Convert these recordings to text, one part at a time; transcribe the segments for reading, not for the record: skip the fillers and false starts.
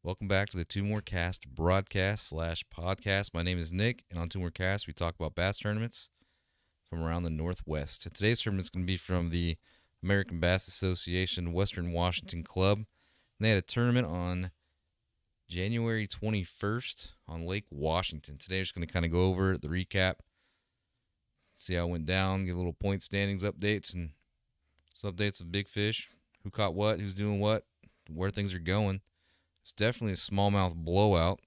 Welcome back to the Two More Cast broadcast slash podcast. My name is Nick, and on Two More Cast, we talk about bass tournaments from around the Northwest. And today's tournament is going to be from the American Bass Association Western Washington Club. And they had a tournament on January 21st on Lake Washington. Today, we're just going to kind of go over the recap, see how it went down, give a little point standings updates, and some updates of big fish, who caught what, who's doing what, where things are going. It's definitely a smallmouth blowout.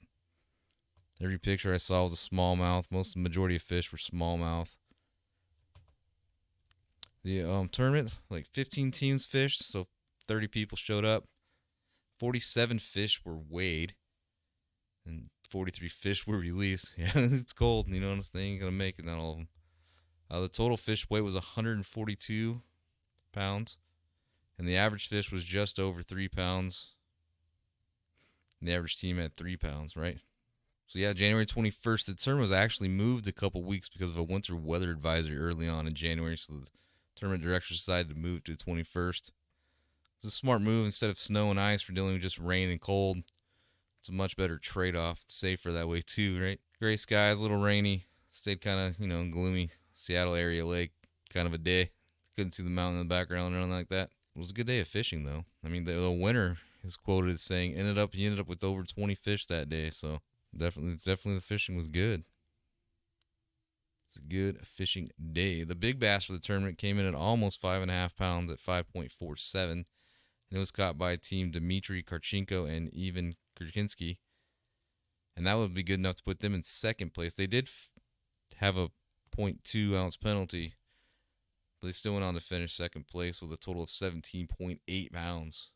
Every picture I saw was a smallmouth. The majority of fish were smallmouth. The tournament, like 15 teams fished, so 30 people showed up. 47 fish were weighed, and 43 fish were released. Yeah, it's cold, you know what I'm saying? You ain't gonna make it, not all of them. The total fish weight was 142 pounds, and the average fish was just over 3 pounds. And the average team had 3 pounds, right? So yeah, January 21st, the tournament was actually moved a couple weeks because of a winter weather advisory early on in January. So the tournament directors decided to move to the 21st. It was a smart move. Instead of snow and ice for dealing with just rain and cold, it's a much better trade-off. It's safer that way too, right? Gray skies, a little rainy. Stayed kind of, gloomy Seattle area lake kind of a day. Couldn't see the mountain in the background or anything like that. It was a good day of fishing, though. I mean, the winner is quoted as saying, he ended up with over 20 fish that day. So definitely the fishing was good. It's a good fishing day. The big bass for the tournament came in at almost 5.5 pounds at 5.47, and it was caught by team Dmitry Karchenko and Ivan Kurkinski, and that would be good enough to put them in second place. They did have a 0.2 ounce penalty, but they still went on to finish second place with a total of 17.8 pounds.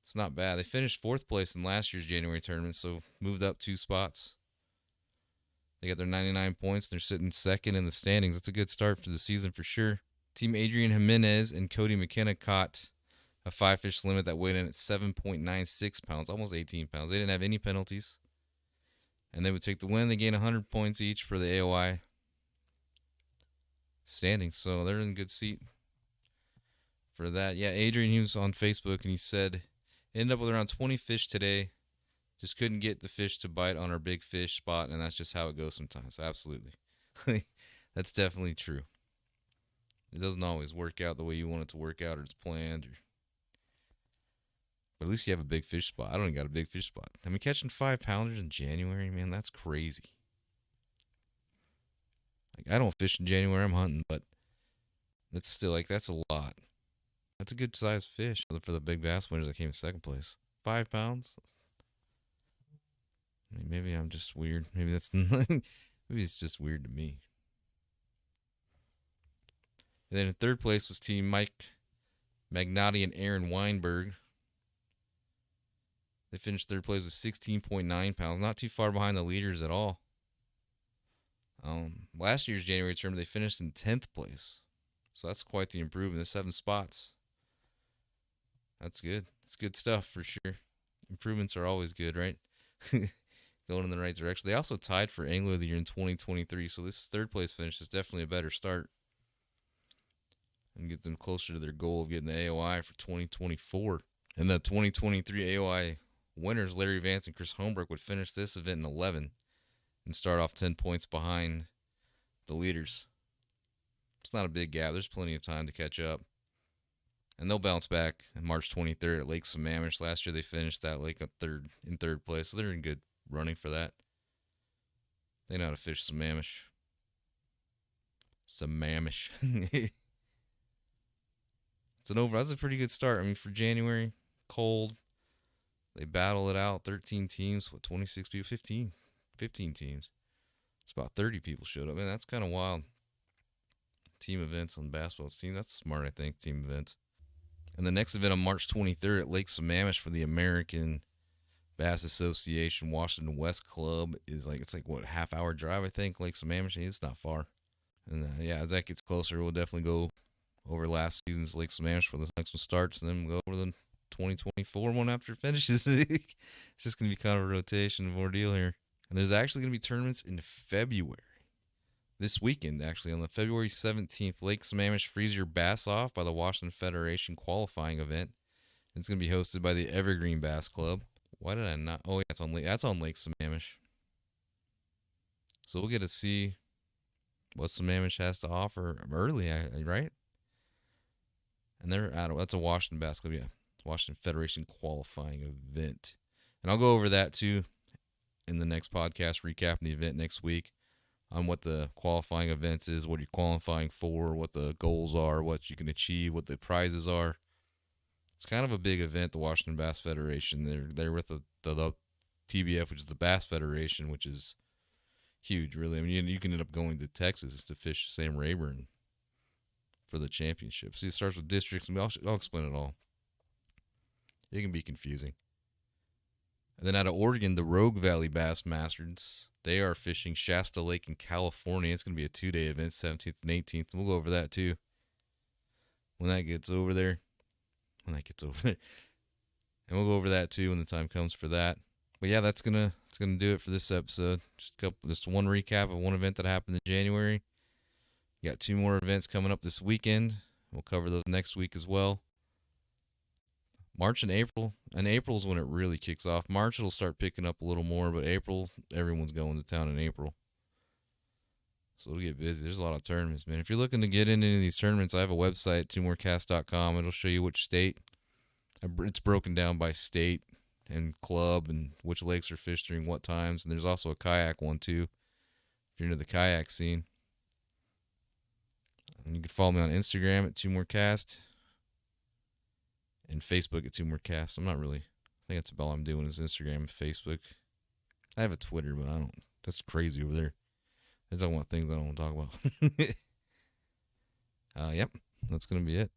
It's not bad. They finished fourth place in last year's January tournament, so moved up 2 spots. They got their 99 points. They're sitting second in the standings. That's a good start for the season for sure. Team Adrian Jimenez and Cody McKenna caught a 5-fish limit that weighed in at 7.96 pounds, almost 18 pounds. They didn't have any penalties, and they would take the win. They gain 100 points each for the AOI standings, so they're in a good seat for that. Yeah, Adrian, he was on Facebook, and he said, ended up with around 20 fish today. Just couldn't get the fish to bite on our big fish spot, and that's just how it goes sometimes. Absolutely. That's definitely true. It doesn't always work out the way you want it to work out or it's planned. But at least you have a big fish spot. I don't even got a big fish spot. I mean, catching 5-pounders in January, man, that's crazy. Like, I don't fish in January. I'm hunting, but that's still, that's a lot. That's a good sized fish for the big bass winners that came in second place. 5 pounds? Maybe I'm just weird. Maybe maybe it's just weird to me. And then in third place was team Mike Magnotti and Aaron Weinberg. They finished third place with 16.9 pounds. Not too far behind the leaders at all. Last year's January tournament, they finished in 10th place. So that's quite the improvement. The 7 spots. That's good. It's good stuff for sure. Improvements are always good, right? Going in the right direction. They also tied for Angler of the Year in 2023, so this third place finish is definitely a better start and get them closer to their goal of getting the AOI for 2024. And the 2023 AOI winners, Larry Vance and Chris Holmbrook, would finish this event in 11 and start off 10 points behind the leaders. It's not a big gap. There's plenty of time to catch up. And they'll bounce back on March 23rd at Lake Sammamish. Last year they finished that lake in third place, so they're in good running for that. They know how to fish Sammamish. Sammamish. That's a pretty good start. I mean, for January, cold. They battle it out. 13 teams. 26 people? 15 teams. It's about 30 people showed up. Man, that's kind of wild. Team events on the basketball team. That's smart, I think, team events. And the next event on March 23rd at Lake Sammamish for the American Bass Association Washington West Club is a half-hour drive, I think. Lake Sammamish, it's not far. And as that gets closer, we'll definitely go over last season's Lake Sammamish for the next one starts, and then we'll go over the 2024 one after it finishes. It's just going to be kind of a rotation of ordeal here. And there's actually going to be tournaments in February. This weekend, actually, on the February 17th, Lake Sammamish Freeze Your Bass Off by the Washington Federation qualifying event. It's going to be hosted by the Evergreen Bass Club. Why did I not? Oh, yeah, that's on Lake Sammamish. So we'll get to see what Sammamish has to offer early, right? And that's a Washington basketball, yeah. It's Washington Federation qualifying event. And I'll go over that too in the next podcast, recapping the event next week on what the qualifying events is, what you're qualifying for, what the goals are, what you can achieve, what the prizes are. It's kind of a big event, the Washington Bass Federation. They're with the TBF, which is the Bass Federation, which is huge, really. I mean, you can end up going to Texas to fish Sam Rayburn for the championship. See, it starts with districts, and I'll explain it all. It can be confusing. And then out of Oregon, the Rogue Valley Bass Masters. They are fishing Shasta Lake in California. It's going to be a 2-day event, 17th and 18th. And we'll go over that too when that gets over there. And we'll go over that too when the time comes for that. But yeah, that's gonna do it for this episode. Just one recap of one event that happened in January. We got 2 more events coming up this weekend. We'll cover those next week as well. March and April is when it really kicks off. March it'll start picking up a little more, but April, everyone's going to town in April. So it'll get busy. There's a lot of tournaments, man. If you're looking to get into any of these tournaments, I have a website, twomorecast.com. It'll show you which state. It's broken down by state and club and which lakes are fished during what times. And there's also a kayak one, too, if you're into the kayak scene. And you can follow me on Instagram at twomorecast and Facebook at twomorecast. I think that's about all I'm doing is Instagram and Facebook. I have a Twitter, but that's crazy over there. They're talking about things I don't want to talk about. Yep, that's going to be it.